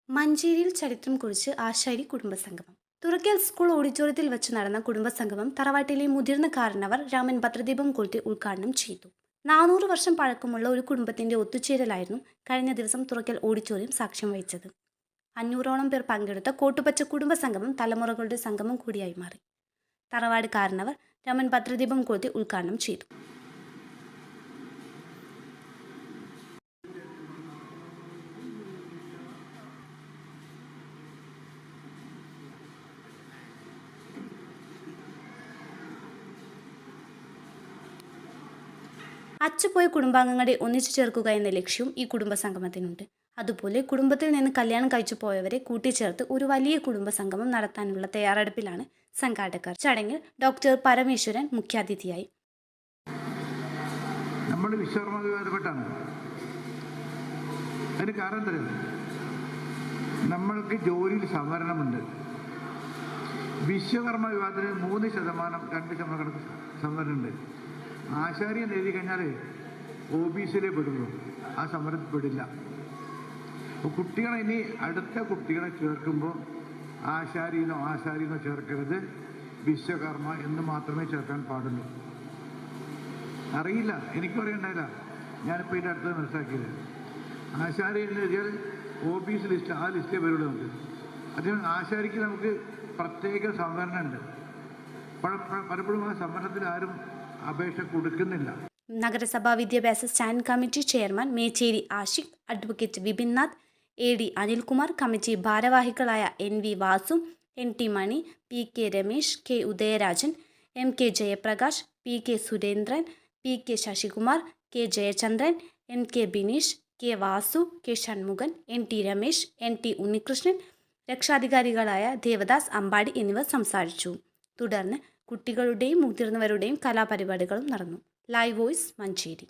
മഞ്ചേരിയിൽ ചരിത്രം കുറിച്ച് ആശാരി കുടുംബസംഗമം. തുറക്കൽ സ്കൂൾ ഓഡിറ്റോറിയത്തിൽ വെച്ച് നടന്ന കുടുംബസംഗമം തറവാട്ടിലെ മുതിർന്ന കാരണവർ രാമൻ ഭദ്രദീപം കൊളുത്തി ഉദ്ഘാടനം ചെയ്തു. 400 വർഷം പഴക്കമുള്ള ഒരു കുടുംബത്തിന്റെ ഒത്തുചേരലായിരുന്നു കഴിഞ്ഞ ദിവസം തുറക്കൽ ഓഡിറ്റോറിയം സാക്ഷ്യം വഹിച്ചത്. 500ഓളം പേർ പങ്കെടുത്ത കോട്ടുപച്ച കുടുംബസംഗമം തലമുറകളുടെ സംഗമം കൂടിയായി മാറി. തറവാട് കാരണവർ രാമൻ ഭദ്രദീപം കൊളുത്തി ഉദ്ഘാടനം ചെയ്തു. അച്ചുപോയ കുടുംബാംഗങ്ങളെ ഒന്നിച്ചു ചേർക്കുക എന്ന ലക്ഷ്യവും ഈ കുടുംബസംഗമത്തിനുണ്ട്. അതുപോലെ കുടുംബത്തിൽ നിന്ന് കല്യാണം കഴിച്ചു പോയവരെ കൂട്ടിച്ചേർത്ത് ഒരു വലിയ കുടുംബസംഗമം നടത്താനുള്ള തയ്യാറെടുപ്പിലാണ് സംഘാടകർ. ചടങ്ങിൽ ഡോക്ടർ പരമേശ്വരൻ മുഖ്യാതിഥിയായി. നമ്മൾ വിശ്വകർമ്മ അതിന് കാരണം തരും. നമ്മൾക്ക് ജോലിയിൽ സംവരണമുണ്ട്. വിശ്വകർമ്മ വിഭാഗത്തിന് 3%, 2% കണക്ക് സംവരണമുണ്ട്. ആശാരി എന്ന് എഴുതി കഴിഞ്ഞാൽ OBC-യിലേ പെടുള്ളൂ, ആ സമരത്തിൽ പെടില്ല. അപ്പോൾ കുട്ടികളെ ഇനി അടുത്ത കുട്ടികളെ ചേർക്കുമ്പോൾ ആശാരിന്നോ ചേർക്കരുത്, വിശ്വകർമ്മ എന്ന് മാത്രമേ ചേർക്കാൻ പാടുള്ളൂ. അറിയില്ല, എനിക്കും അറിയണ്ടായില്ല. ഞാനിപ്പോൾ ഇതിൻ്റെ അടുത്ത് മനസ്സിലാക്കിയത് ആശാരി എന്ന് വെച്ചാൽ OBC ലിസ്റ്റ്, ആ ലിസ്റ്റേ വരുള്ളൂ നമുക്ക്. അതുകൊണ്ട് ആശാരിക്ക് നമുക്ക് പ്രത്യേക സംവരണം ഉണ്ട്. പലപ്പോഴും ആ സംവരണത്തിൽ ആരും അപേക്ഷ കൊടുക്കുന്നില്ല. നഗരസഭാ വിദ്യാഭ്യാസ standing committee chairman Mecheri Ashiq, advocate Vipinnath, AD Anilkumar, committee ഭാരവാഹികളായ NV Vasu, NT Mani, PK Ramesh, K Udayarajan, MK Jayaprakash, PK Surendran, PK Sasikumar, K Jayachandran, NK Bineesh, K Vasu, K Shanmukhan, NT Ramesh, NT Unnikrishnan, രക്ഷാധികാരികളായ ദേവദാസ് അമ്പാടി എന്നിവർ സംസാരിച്ചു. തുടർന്ന് കുട്ടികളുടെയും മുതിർന്നവരുടെയും കലാപരിപാടികളും നടന്നു. Live voice, Manjeri.